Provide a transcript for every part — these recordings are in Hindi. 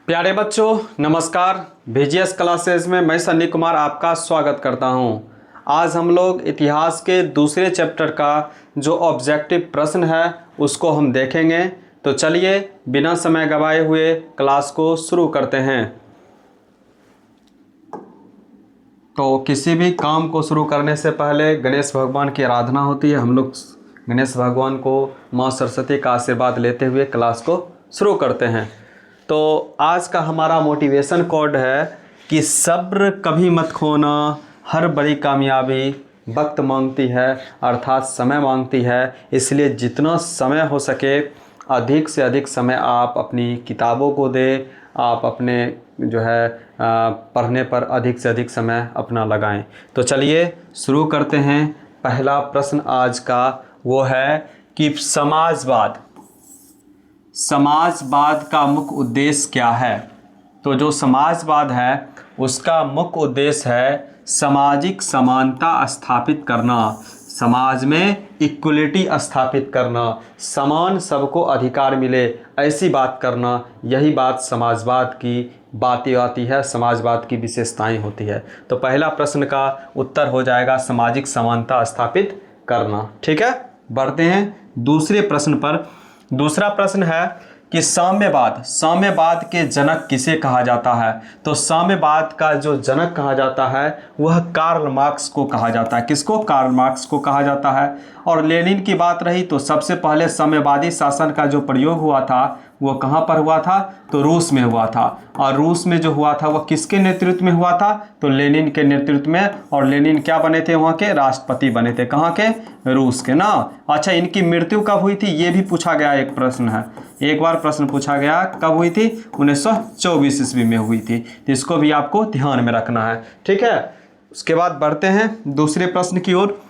प्यारे बच्चों नमस्कार। VGS क्लासेस में मैं सन्नी कुमार आपका स्वागत करता हूं। आज हम लोग इतिहास के दूसरे चैप्टर का जो ऑब्जेक्टिव प्रश्न है उसको हम देखेंगे। तो चलिए बिना समय गवाए हुए क्लास को शुरू करते हैं। तो किसी भी काम को शुरू करने से पहले गणेश भगवान की आराधना होती है। हम लोग गणेश भगवान को माँ सरस्वती का आशीर्वाद लेते हुए क्लास को शुरू करते हैं। तो आज का हमारा मोटिवेशन कोड है कि सब्र कभी मत खोना, हर बड़ी कामयाबी वक्त मांगती है, अर्थात समय मांगती है। इसलिए जितना समय हो सके अधिक से अधिक समय आप अपनी किताबों को दें, आप अपने जो है पढ़ने पर अधिक से अधिक समय अपना लगाएं। तो चलिए शुरू करते हैं। पहला प्रश्न आज का वो है कि समाजवाद का मुख्य उद्देश्य क्या है। तो जो समाजवाद है उसका मुख्य उद्देश्य है सामाजिक समानता स्थापित करना, समाज में इक्वलिटी स्थापित करना, समान सबको अधिकार मिले ऐसी बात करना। यही बात समाजवाद की बातें आती है, समाजवाद की विशेषताएं होती है। तो पहला प्रश्न का उत्तर हो जाएगा सामाजिक समानता स्थापित करना। ठीक है, बढ़ते हैं दूसरे प्रश्न पर। दूसरा प्रश्न है कि साम्यवाद के जनक किसे कहा जाता है। तो साम्यवाद का जो जनक कहा जाता है वह कार्ल मार्क्स को कहा जाता है। किसको? कार्ल मार्क्स को कहा जाता है। और लेनिन की बात रही तो सबसे पहले साम्यवादी शासन का जो प्रयोग हुआ था वो कहाँ पर हुआ था? तो रूस में हुआ था। और रूस में जो हुआ था वह किसके नेतृत्व में हुआ था? तो लेनिन के नेतृत्व में। और लेनिन क्या बने थे? वहाँ के राष्ट्रपति बने थे। कहाँ के? रूस के ना। अच्छा, इनकी मृत्यु कब हुई थी ये भी पूछा गया, एक प्रश्न है। एक बार प्रश्न पूछा गया कब हुई थी? 1924 ईस्वी में हुई थी। तो इसको भी आपको ध्यान में रखना है। ठीक है, उसके बाद बढ़ते हैं दूसरे प्रश्न की ओर।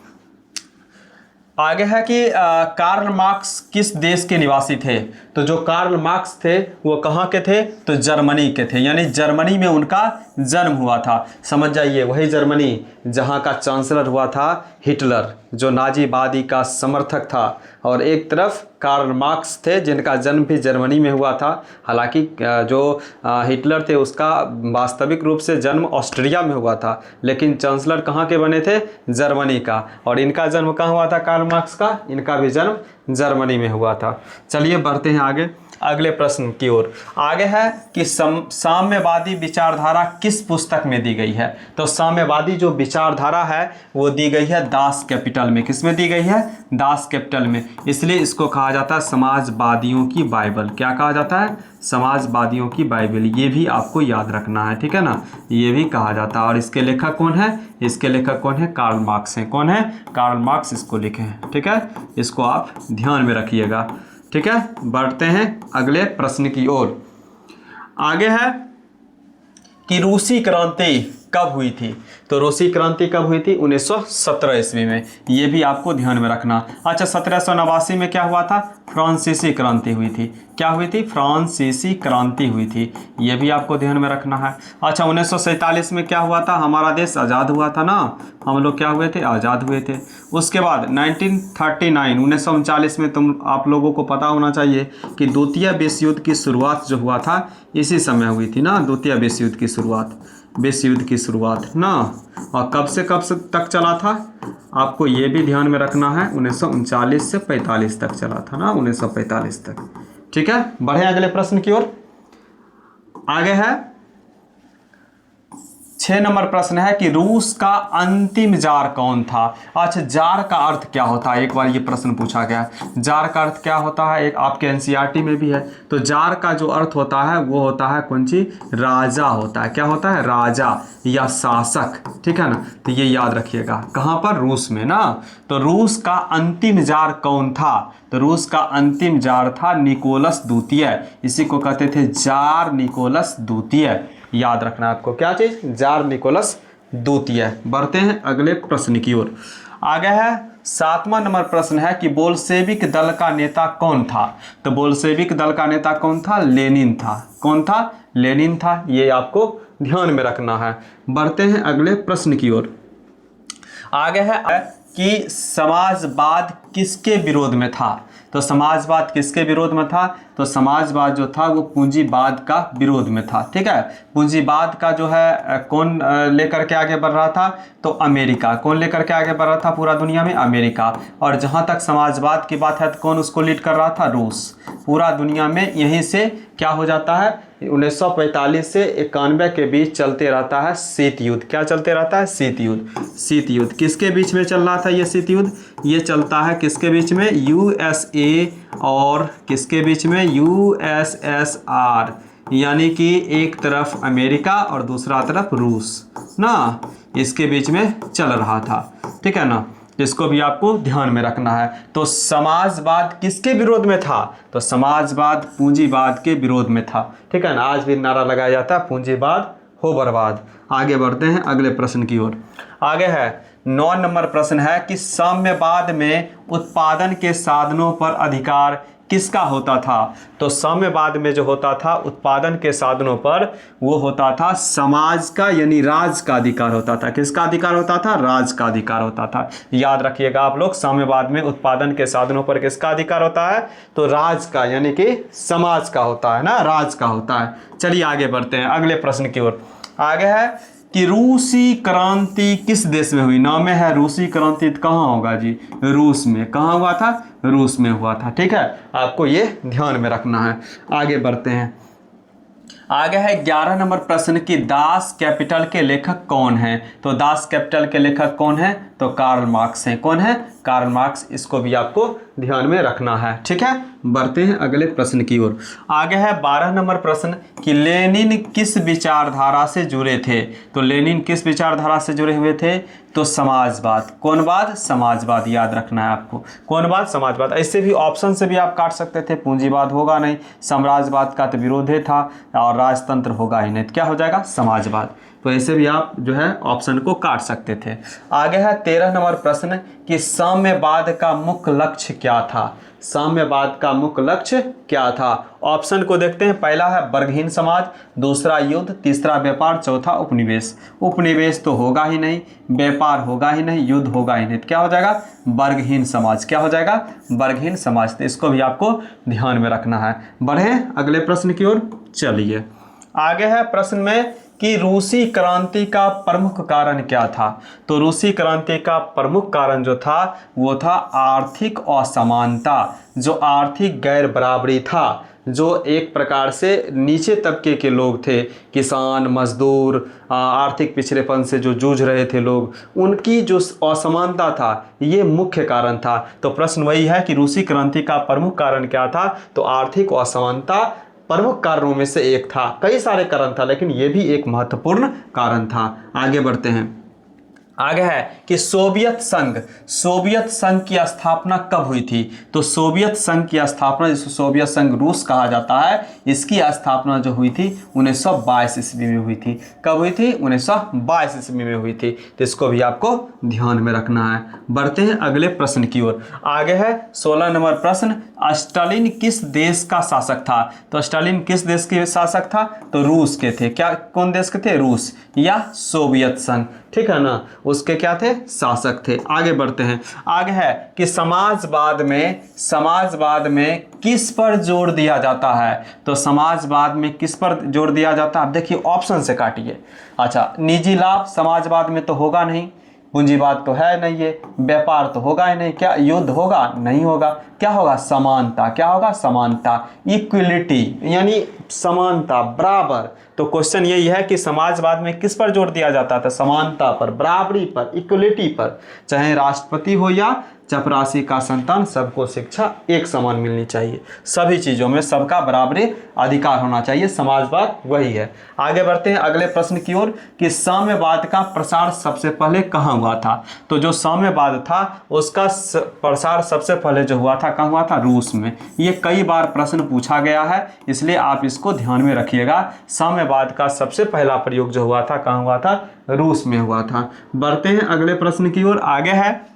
आगे है कि कार्ल मार्क्स किस देश के निवासी थे। तो जो कार्ल मार्क्स थे वो कहाँ के थे? तो जर्मनी के थे, यानी जर्मनी में उनका जन्म हुआ था। समझ जाइए, वही जर्मनी जहाँ का चांसलर हुआ था हिटलर, जो नाजीवादी का समर्थक था। और एक तरफ कार्ल मार्क्स थे जिनका जन्म भी जर्मनी में हुआ था। हालांकि जो हिटलर थे उसका वास्तविक रूप से जन्म ऑस्ट्रिया में हुआ था, लेकिन चांसलर कहाँ के बने थे? जर्मनी का। और इनका जन्म कहाँ हुआ था? कार्ल मार्क्स का, इनका भी जन्म जर्मनी में हुआ था। चलिए बढ़ते हैं आगे अगले प्रश्न की ओर। आगे है कि साम्यवादी विचारधारा किस पुस्तक में दी गई है। तो साम्यवादी जो विचारधारा है वो दी गई है दास कैपिटल में। किस में दी गई है? दास कैपिटल में। इसलिए इसको कहा जाता है समाजवादियों की बाइबल। क्या कहा जाता है? समाजवादियों की बाइबल। ये भी आपको याद रखना है, ठीक है ना, ये भी कहा जाता है। और इसके लेखक कौन है? इसके लेखक कौन है? कार्ल मार्क्स हैं। कौन है? कार्ल मार्क्स इसको लिखे हैं। ठीक है, इसको आप ध्यान में रखिएगा। ठीक है, बढ़ते हैं अगले प्रश्न की ओर। आगे है कि रूसी क्रांति कब हुई थी। तो रूसी क्रांति कब हुई थी? 1917 ईस्वी में। ये भी आपको ध्यान में रखना। अच्छा, 1789 में क्या हुआ था? फ्रांसीसी क्रांति हुई थी। क्या हुई थी? फ्रांसीसी क्रांति हुई थी। ये भी आपको ध्यान में रखना है। अच्छा, 1947 में क्या हुआ था? हमारा देश आज़ाद हुआ था ना, हम लोग क्या हुए थे? आज़ाद हुए थे। उसके बाद 1939 में आप लोगों को पता होना चाहिए कि द्वितीय विश्व युद्ध की शुरुआत जो हुआ था इसी समय हुई थी ना। द्वितीय विश्व युद्ध की शुरुआत ना। और कब से कब तक चला था आपको ये भी ध्यान में रखना है। 1939 से 45 तक चला था ना, 1945 तक। ठीक है, बढ़े अगले प्रश्न की ओर। आगे है 6 नंबर प्रश्न है कि रूस का अंतिम जार कौन था। अच्छा, जार का अर्थ क्या होता है? एक बार ये प्रश्न पूछा गया, जार का अर्थ क्या होता है? एक आपके एनसीईआरटी में भी है। तो जार का जो अर्थ होता है वो होता है कौन सी? राजा होता है। क्या होता है? राजा या शासक। ठीक है ना, तो ये याद रखिएगा। कहाँ पर? रूस में ना। तो रूस का अंतिम जार कौन था? तो रूस का अंतिम जार था निकोलस द्वितीय। इसी को कहते थे जार निकोलस द्वितीय। याद रखना आपको, क्या चीज? जार निकोलस द्वितीय। बढ़ते हैं अगले प्रश्न की ओर। आगे है 7वां नंबर प्रश्न है कि बोल्शेविक दल का नेता कौन था। तो बोल्शेविक दल का नेता कौन था? लेनिन था। कौन था? लेनिन था। ये आपको ध्यान में रखना है। बढ़ते हैं अगले प्रश्न की ओर। आगे है कि समाजवाद किसके विरोध में था। तो समाजवाद किसके विरोध में था? तो समाजवाद जो था वो पूंजीवाद का विरोध में था। ठीक है, पूंजीवाद का जो है कौन लेकर के आगे बढ़ रहा था? तो अमेरिका। कौन लेकर के आगे बढ़ रहा था पूरा दुनिया में? अमेरिका। और जहाँ तक समाजवाद की बात है तो कौन उसको लीड कर रहा था? रूस। पूरा दुनिया में यहीं से क्या हो जाता है? 1945 से 91 के बीच चलते रहता है शीत युद्ध। क्या चलते रहता है? शीत युद्ध। शीत युद्ध किसके बीच में चल रहा था ये शीत युद्ध? ये चलता है किसके बीच में? यूएसए और किसके बीच में? यूएसएसआर। यानी कि एक तरफ अमेरिका और दूसरा तरफ रूस ना, इसके बीच में चल रहा था। ठीक है ना, इसको भी आपको ध्यान में रखना है। तो समाजवाद किसके विरोध में था? तो समाजवाद पूंजीवाद के विरोध में था। ठीक है ना, आज भी नारा लगाया जाता है पूंजीवाद हो बर्बाद। आगे बढ़ते हैं अगले प्रश्न की ओर। आगे है 9 नंबर प्रश्न है कि साम्यवाद में उत्पादन के साधनों पर अधिकार किसका होता था? तो साम्यवाद में जो होता था उत्पादन के साधनों पर, वो होता था समाज का, यानी राज का अधिकार होता था। किसका अधिकार होता था? राज का अधिकार होता था। याद रखिएगा आप लोग, साम्यवाद में उत्पादन के साधनों पर किसका अधिकार होता है? तो राज का, यानी कि समाज का होता है ना, राज का होता है। चलिए आगे बढ़ते हैं अगले प्रश्न की ओर। आगे है कि रूसी क्रांति किस देश में हुई? नाम में है रूसी क्रांति, कहाँ होगा जी? रूस में। कहाँ हुआ था? रूस में हुआ था। ठीक है, आपको ये ध्यान में रखना है। आगे बढ़ते हैं। आगे है 11 नंबर प्रश्न की दास कैपिटल के लेखक कौन है? तो दास कैपिटल के लेखक कौन है? तो कार्ल मार्क्स हैं। कौन है? Karl Marx. इसको भी आपको ध्यान में रखना है। ठीक है, बढ़ते हैं अगले प्रश्न की ओर। आगे है 12 नंबर प्रश्न कि लेनिन किस विचारधारा से जुड़े थे? तो लेनिन किस विचारधारा से जुड़े हुए थे? तो समाजवाद। कौन वाद? समाजवाद। याद रखना है आपको, कौन वाद? समाजवाद। ऐसे भी ऑप्शन से भी आप काट सकते थे, पूंजीवाद होगा नहीं, साम्राज्यवाद का तो विरोध था, और राजतंत्र होगा ही नहीं, तो क्या हो जाएगा? समाजवाद। तो ऐसे भी आप जो है ऑप्शन को काट सकते थे। आगे है 13 नंबर प्रश्न कि साम्यवाद का मुख्य लक्ष्य क्या था? साम्यवाद का मुख्य लक्ष्य क्या था? ऑप्शन को देखते हैं। पहला है वर्गहीन समाज, दूसरा युद्ध, तीसरा व्यापार, चौथा उपनिवेश। उपनिवेश तो होगा ही नहीं, व्यापार होगा ही नहीं, युद्ध होगा ही नहीं, तो क्या हो जाएगा? वर्गहीन समाज। क्या हो जाएगा? वर्गहीन समाज। तो इसको भी आपको ध्यान में रखना है। बढ़े अगले प्रश्न की ओर। चलिए आगे है प्रश्न में कि रूसी क्रांति का प्रमुख कारण क्या था? तो रूसी क्रांति का प्रमुख कारण जो था वो था आर्थिक असमानता। जो आर्थिक गैर बराबरी था, जो एक प्रकार से नीचे तबके के लोग थे, किसान, मजदूर, आर्थिक पिछड़ेपन से जो जूझ रहे थे लोग, उनकी जो असमानता था, ये मुख्य कारण था। तो प्रश्न वही है कि रूसी क्रांति का प्रमुख कारण क्या था? तो आर्थिक असमानता प्रमुख कारणों में से एक था। कई सारे कारण था, लेकिन यह भी एक महत्वपूर्ण कारण था। आगे बढ़ते हैं। आगे है कि सोवियत संघ की स्थापना कब हुई थी? तो सोवियत संघ की स्थापना, जिसको सोवियत संघ रूस कहा जाता है, इसकी स्थापना जो हुई थी 1922 ईस्वी में हुई थी। कब हुई थी? 1922 ईस्वी में हुई थी। तो इसको भी आपको ध्यान में रखना है। बढ़ते हैं अगले प्रश्न की ओर। आगे है 16 नंबर प्रश्न, स्टालिन किस देश का शासक था? तो स्टालिन किस देश के शासक था? तो रूस के थे। क्या, कौन देश के थे? रूस या सोवियत संघ। ठीक है ना, उसके क्या थे? शासक थे। आगे बढ़ते हैं। आगे है कि समाजवाद में किस पर जोर दिया जाता है? तो समाजवाद में किस पर जोर दिया जाता है? आप देखिए ऑप्शन से काटिए। अच्छा, निजी लाभ समाजवाद में तो होगा नहीं, पूंजीवाद तो है नहीं, ये व्यापार तो होगा ही नहीं, क्या युद्ध होगा? नहीं होगा। क्या होगा? समानता। क्या होगा? समानता, इक्विलिटी, यानी समानता, बराबर। तो क्वेश्चन यही है कि समाजवाद में किस पर जोर दिया जाता था? समानता पर, बराबरी पर, इक्वलिटी पर। चाहे राष्ट्रपति हो या चपरासी का संतान, सबको शिक्षा एक समान मिलनी चाहिए। सभी चीज़ों में सबका बराबरी अधिकार होना चाहिए। समाजवाद वही है। आगे बढ़ते हैं अगले प्रश्न की ओर कि साम्यवाद का प्रसार सबसे पहले कहाँ हुआ था? तो जो साम्यवाद था उसका प्रसार सबसे पहले जो हुआ था, कहाँ हुआ था? रूस में। ये कई बार प्रश्न पूछा गया है, इसलिए आप इसको ध्यान में रखिएगा। साम्यवाद का सबसे पहला प्रयोग जो हुआ था, कहाँ हुआ था? रूस में हुआ था। बढ़ते हैं अगले प्रश्न की ओर। आगे है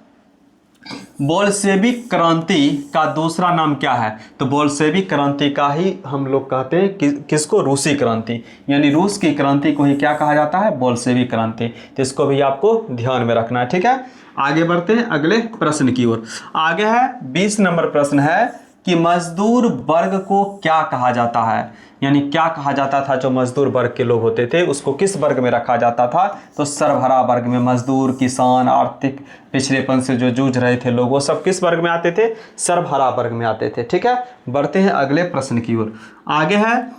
बोल्शेविक क्रांति का दूसरा नाम क्या है? तो बोल्शेविक क्रांति का ही हम लोग कहते हैं किसको? रूसी क्रांति, यानी रूस की क्रांति को ही क्या कहा जाता है? बोल्शेविक क्रांति। तो इसको भी आपको ध्यान में रखना है। ठीक है, आगे बढ़ते हैं अगले प्रश्न की ओर। आगे है 20 नंबर प्रश्न है कि मजदूर वर्ग को क्या कहा जाता है, यानी क्या कहा जाता था जो मजदूर वर्ग के लोग होते थे उसको किस वर्ग में रखा जाता था, तो सर्वहारा वर्ग में। मजदूर, किसान, आर्थिक पिछड़ेपन से जो जूझ रहे थे लोग, वो सब किस वर्ग में आते थे, सर्वहारा वर्ग में आते थे। ठीक है, बढ़ते हैं अगले प्रश्न की ओर। आगे है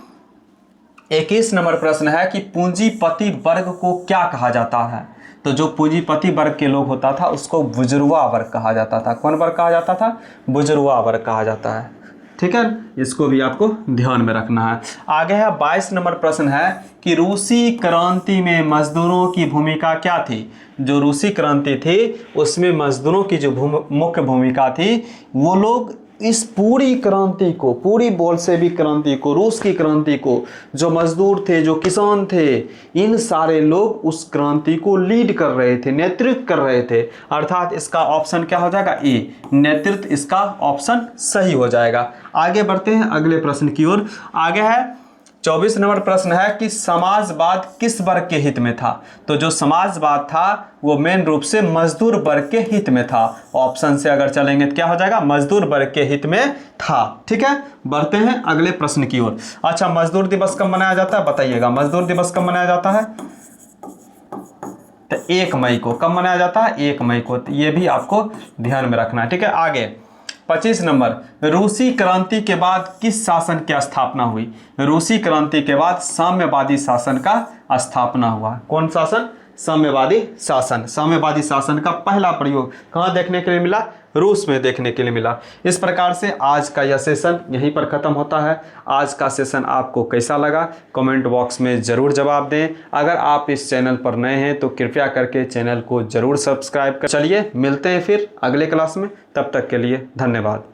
21 नंबर प्रश्न है कि पूंजीपति वर्ग को क्या कहा जाता है, तो जो पूंजीपति वर्ग के लोग होता था उसको बुजुर्गा वर्ग कहा जाता था। कौन वर्ग कहा जाता था, बुजुर्गा वर्ग कहा जाता है। ठीक है, इसको भी आपको ध्यान में रखना है। आगे है 22 नंबर प्रश्न है कि रूसी क्रांति में मजदूरों की भूमिका क्या थी। जो रूसी क्रांति थी उसमें मजदूरों की जो मुख्य भूमिका थी, वो लोग इस पूरी क्रांति को, पूरी बोल्शेविक क्रांति को, रूस की क्रांति को, जो मजदूर थे, जो किसान थे, इन सारे लोग उस क्रांति को लीड कर रहे थे, नेतृत्व कर रहे थे। अर्थात इसका ऑप्शन क्या हो जाएगा, ए, नेतृत्व इसका ऑप्शन सही हो जाएगा। आगे बढ़ते हैं अगले प्रश्न की ओर। आगे है 24 नंबर प्रश्न है कि समाजवाद किस वर्ग के हित में था। तो जो समाजवाद था वो मेन रूप से मजदूर वर्ग के हित में था। ऑप्शन से अगर चलेंगे तो क्या हो जाएगा, मजदूर वर्ग के हित में था। ठीक है, बढ़ते हैं अगले प्रश्न की ओर। अच्छा, मजदूर दिवस कब मनाया जाता है बताइएगा, मजदूर दिवस कब मनाया जाता है, तो 1 मई को। कब मनाया जाता है, 1 मई को। ये भी आपको ध्यान में रखना है। ठीक है, आगे 25 नंबर, रूसी क्रांति के बाद किस शासन की स्थापना हुई। रूसी क्रांति के बाद साम्यवादी शासन का स्थापना हुआ। कौन शासन, साम्यवादी शासन। साम्यवादी शासन का पहला प्रयोग कहाँ देखने के लिए मिला, रूस में देखने के लिए मिला। इस प्रकार से आज का यह सेशन यहीं पर ख़त्म होता है। आज का सेशन आपको कैसा लगा कमेंट बॉक्स में ज़रूर जवाब दें। अगर आप इस चैनल पर नए हैं तो कृपया करके चैनल को ज़रूर सब्सक्राइब कर। चलिए मिलते हैं फिर अगले क्लास में, तब तक के लिए धन्यवाद।